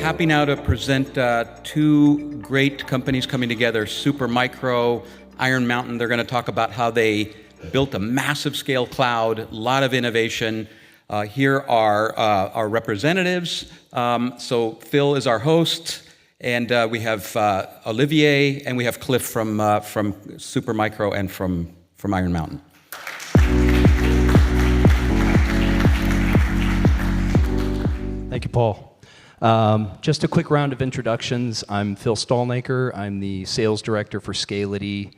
Happy now to present two great companies coming together, Supermicro, Iron Mountain. They're going to talk about how they built a massive scale cloud, a lot of innovation. Here are our representatives. So Phil is our host, and we have Olivier, and we have Cliff from Supermicro and from Iron Mountain. Thank you, Paul. Just a quick round of introductions. I'm Phil Stallnaker. I'm the sales director for Scality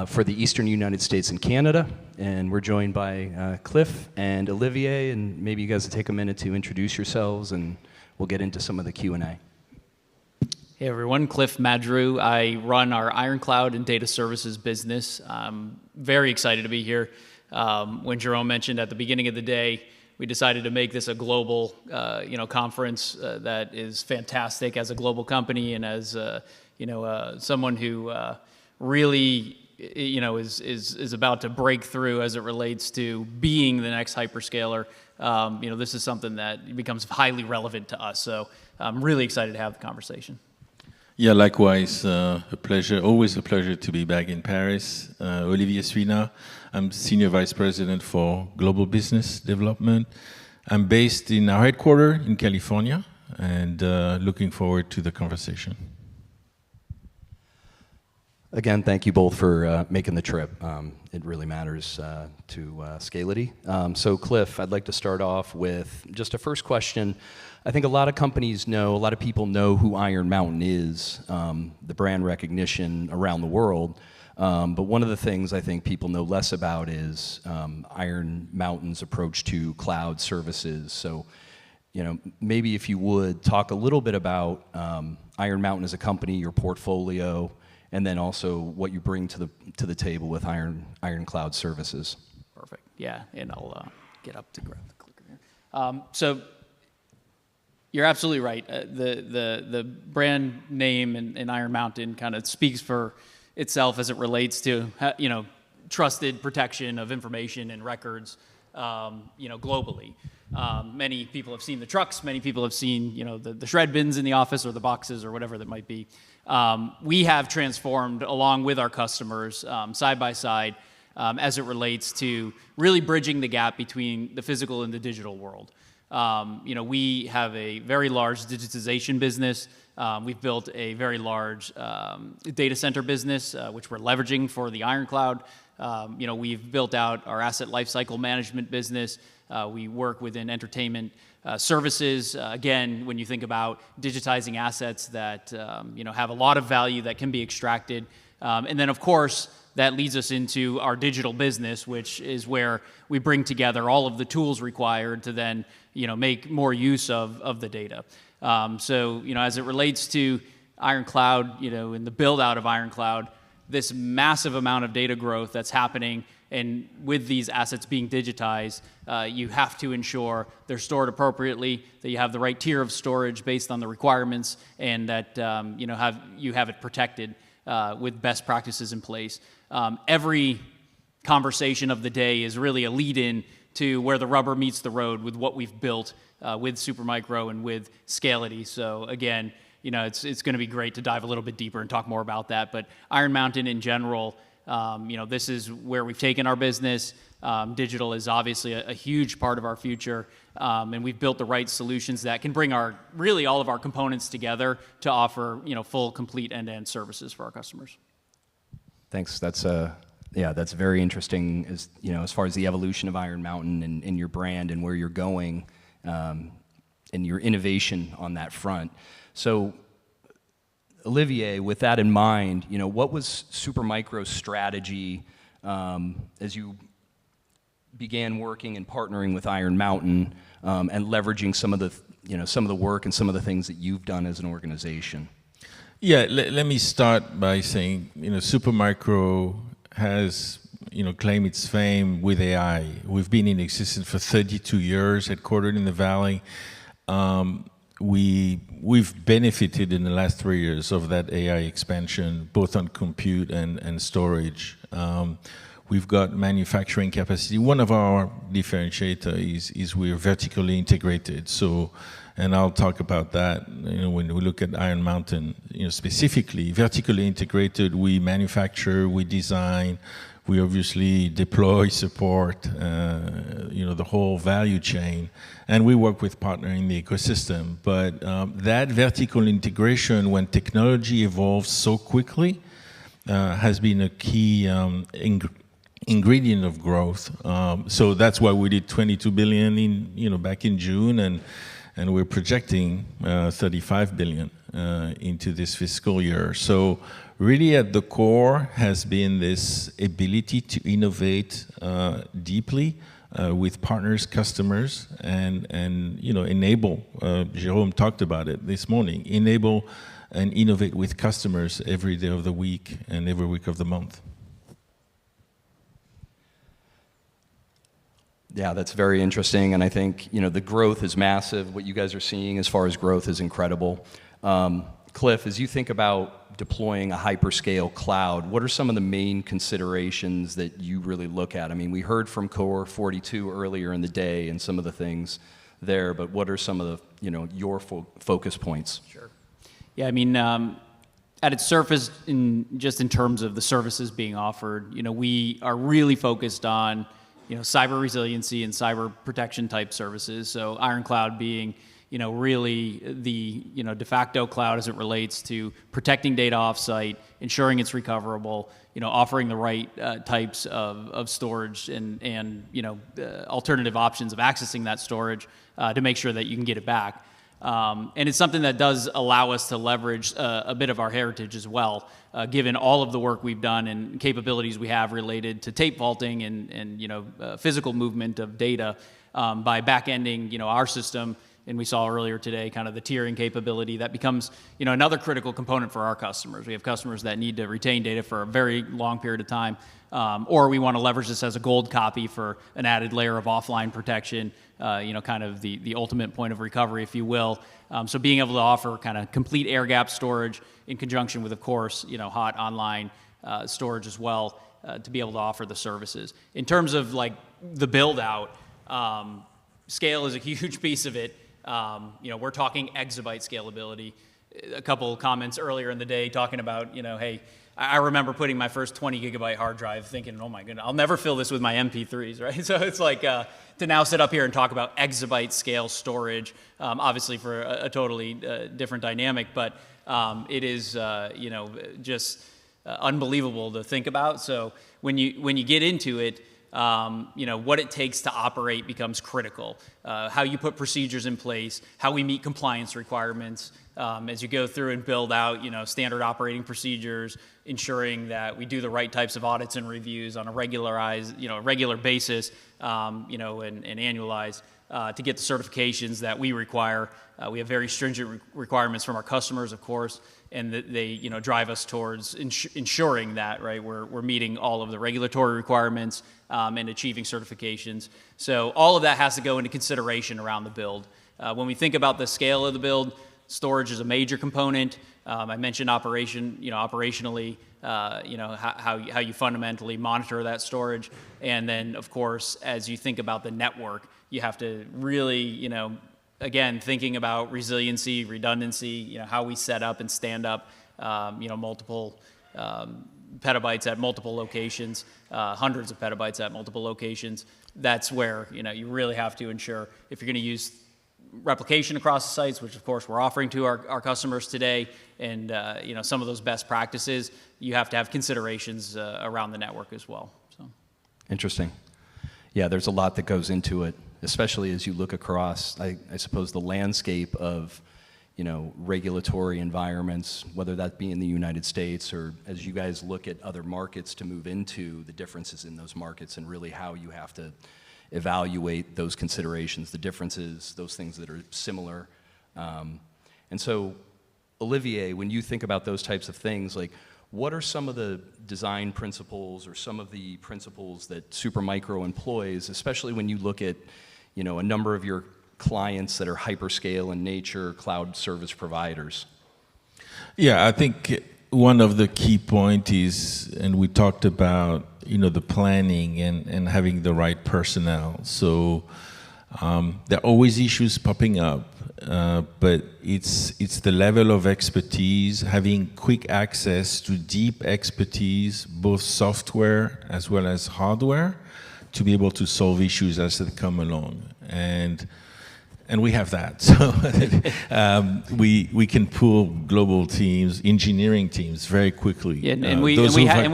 for the Eastern United States and Canada. And we're joined by Cliff and Olivier. And maybe you guys will take a minute to introduce yourselves, and we'll get into some of the Q&A. Hey everyone, Cliff Madru. I run our Iron Cloud and data services business. I'm very excited to be here. When Jerome mentioned at the beginning of the day, we decided to make this a global, conference that is fantastic as a global company and as someone who really, is about to break through as it relates to being the next hyperscaler. This is something that becomes highly relevant to us. So I'm really excited to have the conversation. Yeah, likewise, always a pleasure to be back in Paris. Olivier Suina, I'm Senior Vice President for Global Business Development. I'm based in our headquarters in California, and looking forward to the conversation. Again, thank you both for making the trip. It really matters to Scality. So Cliff, I'd like to start off with just a first question. I think a lot of companies know, a lot of people know who Iron Mountain is, the brand recognition around the world. But one of the things I think people know less about is Iron Mountain's approach to cloud services. So, maybe if you would talk a little bit about Iron Mountain as a company, your portfolio, and then also what you bring to the table with Iron Cloud Services. Perfect. Yeah, and I'll get up to grab the clicker here. So you're absolutely right. The brand name in Iron Mountain kind of speaks for itself as it relates to trusted protection of information and records, globally. Many people have seen the trucks. Many people have seen the shred bins in the office or the boxes or whatever that might be. We have transformed along with our customers side by side as it relates to really bridging the gap between the physical and the digital world. We have a very large digitization business. We've built a very large data center business, which we're leveraging for the Iron Cloud. We've built out our asset lifecycle management business. We work within entertainment services. Again, when you think about digitizing assets that have a lot of value that can be extracted. And then, of course, that leads us into our digital business, which is where we bring together all of the tools required to then make more use of the data. So as it relates to Iron Cloud, in the build out of Iron Cloud, this massive amount of data growth that's happening, and with these assets being digitized, you have to ensure they're stored appropriately, that you have the right tier of storage based on the requirements, and that you have it protected with best practices in place. Every conversation of the day is really a lead-in to where the rubber meets the road with what we've built with Supermicro and with Scality. So again, it's going to be great to dive a little bit deeper and talk more about that. But Iron Mountain in general, this is where we've taken our business. Digital is obviously a huge part of our future, and we've built the right solutions that can bring really all of our components together to offer full, complete end-to-end services for our customers. Thanks. That's very interesting as far as the evolution of Iron Mountain and your brand and where you're going and your innovation on that front. So Olivier, with that in mind, what was Supermicro's strategy as you began working and partnering with Iron Mountain and leveraging some of the work and some of the things that you've done as an organization? Yeah, let me start by saying, Supermicro has, claimed its fame with AI. We've been in existence for 32 years, headquartered in the Valley. We've benefited in the last 3 years of that AI expansion, both on compute and storage. We've got manufacturing capacity. One of our differentiator is we're vertically integrated. So, and I'll talk about that. When we look at Iron Mountain, specifically vertically integrated, we manufacture, we design, we obviously deploy, support, the whole value chain, and we work with partners in the ecosystem. But that vertical integration, when technology evolves so quickly, has been a key ingredient of growth. So that's why we did 22 billion back in June, and we're projecting 35 billion into this fiscal year. So really at the core has been this ability to innovate deeply with partners, customers, and enable, Jérôme talked about it this morning, enable and innovate with customers every day of the week and every week of the month. Yeah, that's very interesting, and I think the growth is massive. What you guys are seeing as far as growth is incredible. Cliff, as you think about deploying a hyperscale cloud, what are some of the main considerations that you really look at? I mean, we heard from Core 42 earlier in the day and some of the things there, but what are some of the your focus points? Sure. Yeah, I mean, at its surface, in terms of the services being offered, we are really focused on cyber resiliency and cyber protection type services. So Iron Cloud being really the de facto cloud as it relates to protecting data offsite, ensuring it's recoverable, offering the right types of storage and alternative options of accessing that storage to make sure that you can get it back. And it's something that does allow us to leverage a bit of our heritage as well, given all of the work we've done and capabilities we have related to tape vaulting and physical movement of data by back-ending our system. And we saw earlier today kind of the tiering capability that becomes another critical component for our customers. We have customers that need to retain data for a very long period of time, or we want to leverage this as a gold copy for an added layer of offline protection, kind of the ultimate point of recovery, if you will. So being able to offer kind of complete air gap storage in conjunction with, of course, hot online storage as well, to be able to offer the services. In terms of like the build out, scale is a huge piece of it. We're talking exabyte scalability. A couple of comments earlier in the day talking about, hey, I remember putting my first 20 gigabyte hard drive thinking, oh my goodness, I'll never fill this with my MP3s, right? So it's like to now sit up here and talk about exabyte scale storage, obviously for a totally different dynamic, but it is, just unbelievable to think about. So when you get into it, what it takes to operate becomes critical. How you put procedures in place, how we meet compliance requirements, as you go through and build out, standard operating procedures, ensuring that we do the right types of audits and reviews on a regular basis, and annualized to get the certifications that we require. We have very stringent requirements from our customers, of course, and that they drive us towards ensuring that we're meeting all of the regulatory requirements and achieving certifications. So all of that has to go into consideration around the build. When we think about the scale of the build, storage is a major component. I mentioned operationally, how you fundamentally monitor that storage, and then of course as you think about the network, you have to really again, thinking about resiliency, redundancy, how we set up and stand up, multiple petabytes at multiple locations, hundreds of petabytes at multiple locations. That's where, you really have to ensure if you're going to use replication across the sites, which of course we're offering to our customers today, and some of those best practices, you have to have considerations around the network as well. So. Interesting. Yeah, there's a lot that goes into it, especially as you look across, I suppose, the landscape of, regulatory environments, whether that be in the United States or as you guys look at other markets to move into, the differences in those markets and really how you have to evaluate those considerations, the differences, those things that are similar. And so, Olivier, when you think about those types of things, like, what are some of the design principles or some of the principles that Supermicro employs, especially when you look at, a number of your clients that are hyperscale in nature, cloud service providers? Yeah, I think one of the key points is, and we talked about, the planning and having the right personnel. So there are always issues popping up, but it's the level of expertise, having quick access to deep expertise, both software as well as hardware, to be able to solve issues as they come along. And we have that. So we can pull global teams, engineering teams very quickly. Yeah, and we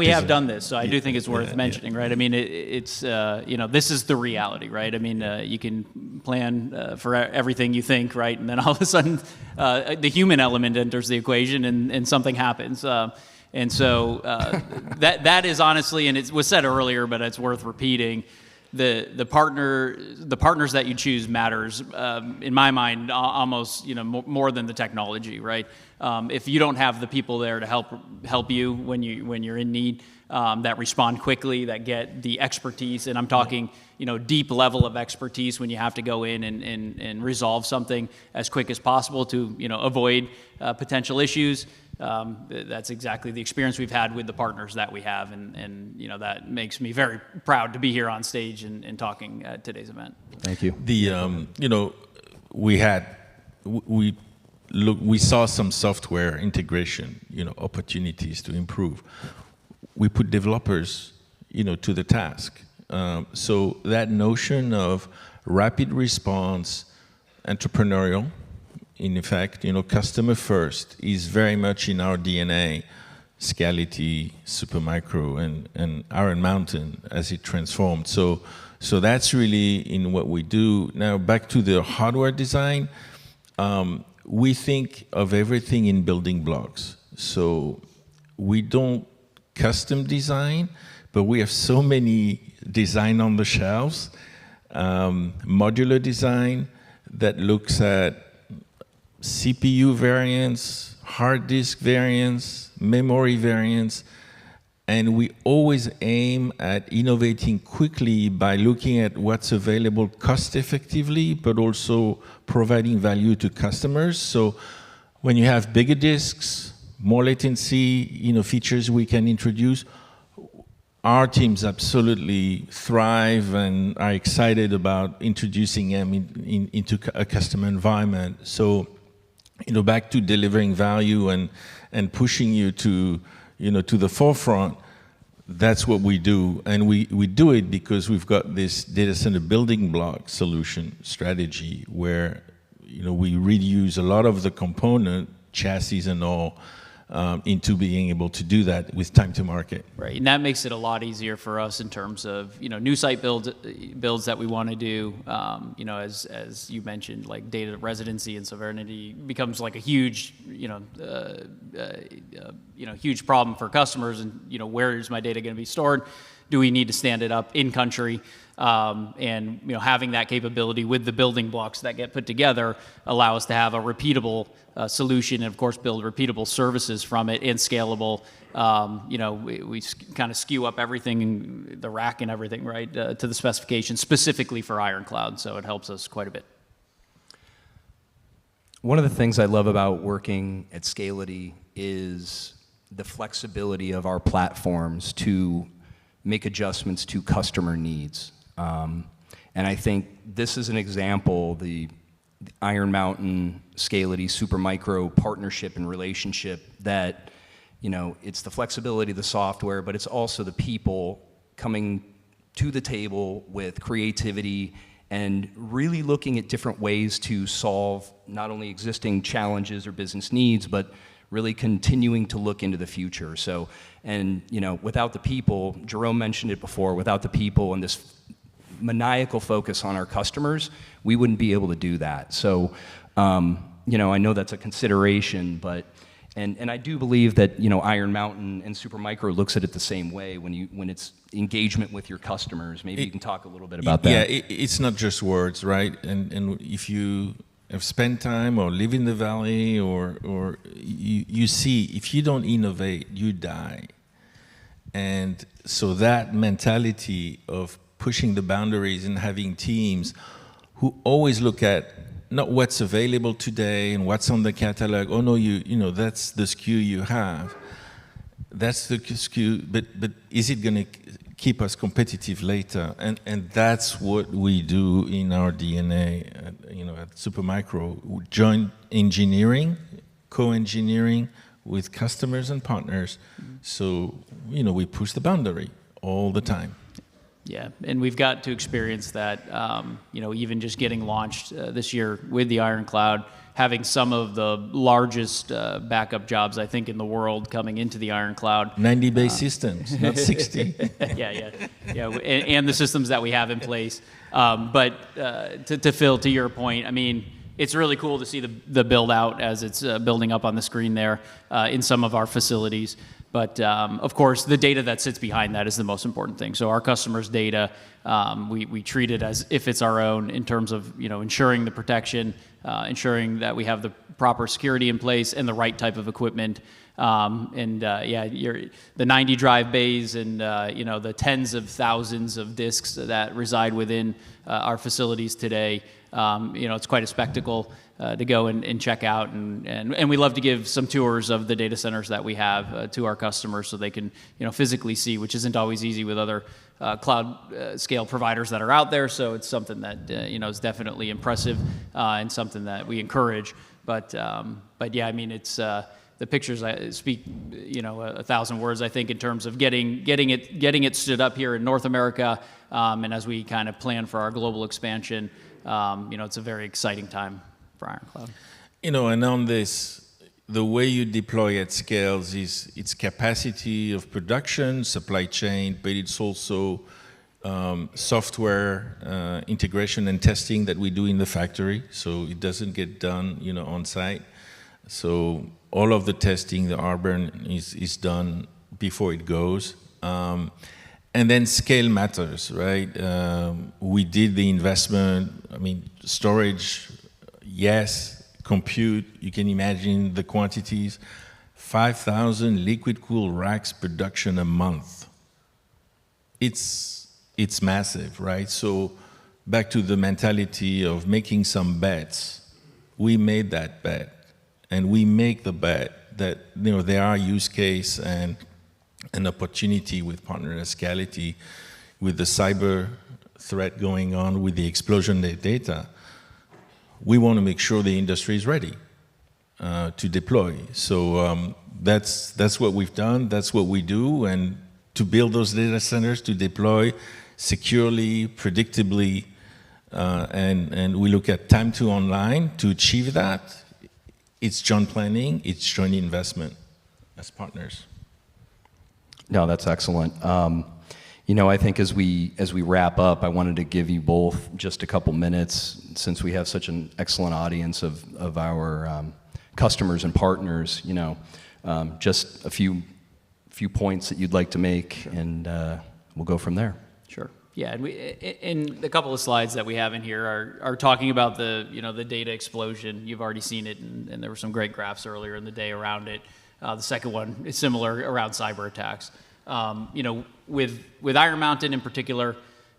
have done this. So I do think it's worth mentioning, right? I mean, it's this is the reality, right? I mean, you can plan for everything you think, right? And then all of a sudden, the human element enters the equation, and something happens. And so that is honestly, and it was said earlier, but it's worth repeating. The partners that you choose matters in my mind almost more than the technology, right? If you don't have the people there to help you when you're in need, that respond quickly, that get the expertise, and I'm talking deep level of expertise when you have to go in and resolve something as quick as possible to avoid potential issues. That's exactly the experience we've had with the partners that we have, and that makes me very proud to be here on stage and talking at today's event. Thank you. We saw some software integration, opportunities to improve. We put developers, to the task. So that notion of rapid response, entrepreneurial, in effect, customer first is very much in our DNA, Scality, Supermicro, and Iron Mountain as it transformed. So that's really in what we do. Now back to the hardware design, we think of everything in building blocks. So we don't custom design, but we have so many design on the shelves, modular design that looks at CPU variants, hard disk variants, memory variants, and we always aim at innovating quickly by looking at what's available cost effectively, but also providing value to customers. So when you have bigger disks, more latency, features we can introduce, our teams absolutely thrive and are excited about introducing them into a customer environment. So back to delivering value and pushing you to the forefront, that's what we do. And we do it because we've got this data center building block solution strategy where, we reuse a lot of the component, chassis and all, into being able to do that with time to market. Right, and that makes it a lot easier for us in terms of new site builds that we want to do. As you mentioned, like data residency and sovereignty becomes like a huge huge problem for customers. And where is my data going to be stored? Do we need to stand it up in country? And having that capability with the building blocks that get put together allow us to have a repeatable solution, and of course build repeatable services from it and scalable. We kind of skew up everything, the rack and everything, right, to the specification specifically for Iron Cloud. So it helps us quite a bit. One of the things I love about working at Scality is the flexibility of our platforms to make adjustments to customer needs. And I think this is an example, the Iron Mountain, Scality, Supermicro partnership and relationship that, it's the flexibility of the software, but it's also the people coming to the table with creativity and really looking at different ways to solve not only existing challenges or business needs, but really continuing to look into the future. So, and without the people, Jerome mentioned it before, without the people and this maniacal focus on our customers, we wouldn't be able to do that. So, I know that's a consideration, but, and I do believe that, Iron Mountain and Supermicro looks at it the same way when it's engagement with your customers. Maybe you can talk a little bit about that. Yeah, it's not just words, right? And if you have spent time or live in the valley or you see, if you don't innovate, you die. And so that mentality of pushing the boundaries and having teams who always look at not what's available today and what's on the catalog. Oh no, that's the SKU you have. That's the SKU, but is it going to keep us competitive later. And that's what we do in our DNA, at Supermicro. Joint engineering, co-engineering with customers and partners. So, we push the boundary all the time. Yeah, and we've got to experience that, even just getting launched this year with the Iron Cloud, having some of the largest backup jobs, I think, in the world coming into the Iron Cloud. 90 base systems, not 60. Yeah, and the systems that we have in place. But to Phil, to your point, I mean, it's really cool to see the build out as it's building up on the screen there in some of our facilities. But of course, the data that sits behind that is the most important thing. So our customers' data, we treat it as if it's our own in terms of ensuring the protection, ensuring that we have the proper security in place and the right type of equipment. The 90 drive bays and the tens of thousands of disks that reside within our facilities today. It's quite a spectacle to go and check out, and we love to give some tours of the data centers that we have to our customers so they can physically see, which isn't always easy with other cloud scale providers that are out there. So it's something that is definitely impressive and something that we encourage. But yeah, I mean, it's the pictures speak 1,000 words, I think, in terms of getting it stood up here in North America, and as we kind of plan for our global expansion. It's a very exciting time for Iron Cloud. And on this, the way you deploy at scales is its capacity of production, supply chain, but it's also software integration and testing that we do in the factory. So it doesn't get done, on site. So all of the testing, the R-burn is done before it goes. And then scale matters, right? We did the investment. I mean, storage, yes. Compute, you can imagine the quantities. 5,000 liquid-cooled racks production a month. It's massive, right? So back to the mentality of making some bets. We made that bet, and we make the bet that there are use case and an opportunity with partner Escality, with the cyber threat going on, with the explosion of data. We want to make sure the industry is ready to deploy. So that's what we've done. That's what we do. And to build those data centers, to deploy securely, predictably, and we look at time to online to achieve that. It's joint planning. It's joint investment as partners. No, that's excellent. I think as we wrap up, I wanted to give you both just a couple minutes, since we have such an excellent audience of our customers and partners. Just a few points that you'd like to make, and we'll go from there. Sure. Yeah, and in the couple of slides that we have in here are talking about the data explosion. You've already seen it, and there were some great graphs earlier in the day around it. The second one is similar around cyber attacks. With Iron Mountain in particular,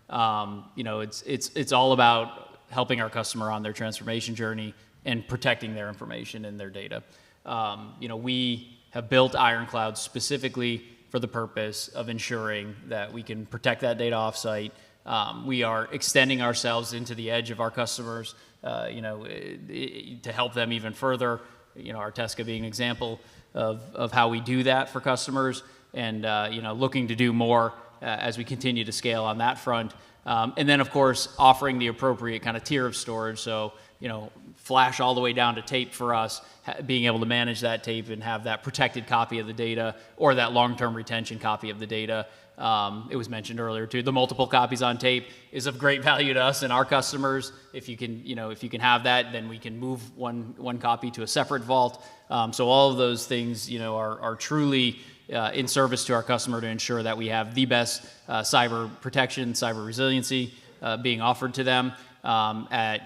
it's all about helping our customer on their transformation journey and protecting their information and their data. We have built Iron Cloud specifically for the purpose of ensuring that we can protect that data offsite. We are extending ourselves into the edge of our customers, to help them even further. Artesca being an example of how we do that for customers, and looking to do more as we continue to scale on that front. And then, of course, offering the appropriate kind of tier of storage. So, flash all the way down to tape for us, being able to manage that tape and have that protected copy of the data, or that long-term retention copy of the data. It was mentioned earlier too. The multiple copies on tape is of great value to us and our customers. If you can have that, then we can move one copy to a separate vault. So all of those things, are truly in service to our customer to ensure that we have the best cyber protection, cyber resiliency being offered to them at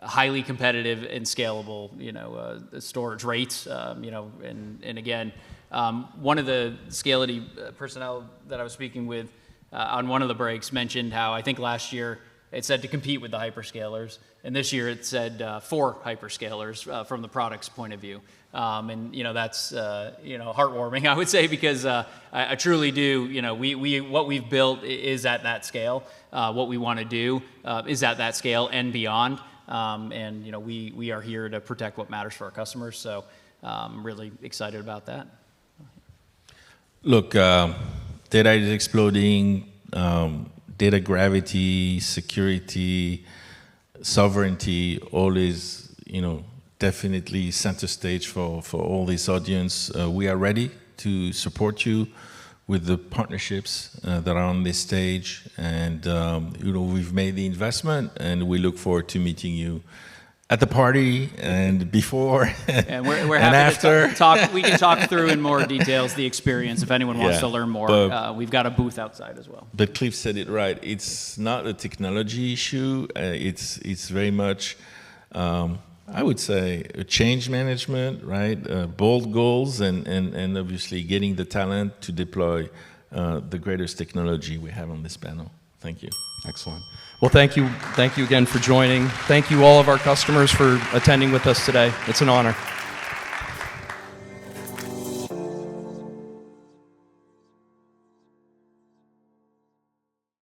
highly competitive and scalable storage rates. And again, one of the Scality personnel that I was speaking with on one of the breaks mentioned how I think last year it said to compete with the hyperscalers, and this year it said for hyperscalers from the product's point of view. And that's heartwarming, I would say, because I truly do. We what we've built is at that scale. What we want to do is at that scale and beyond. And we are here to protect what matters for our customers. So I'm really excited about that. Look, data is exploding. Data gravity, security, sovereignty, all is, definitely center stage for all this audience. We are ready to support you with the partnerships that are on this stage. And, we've made the investment, and we look forward to meeting you at the party and before and we're and happy after. to talk. We can talk through in more details the experience if anyone wants to learn more. We've got a booth outside as well. But Cliff said it right. It's not a technology issue. It's very much, I would say, a change management, right? Bold goals and obviously getting the talent to deploy the greatest technology we have on this panel. Thank you. Excellent. Well, thank you again for joining. Thank you all of our customers for attending with us today. It's an honor.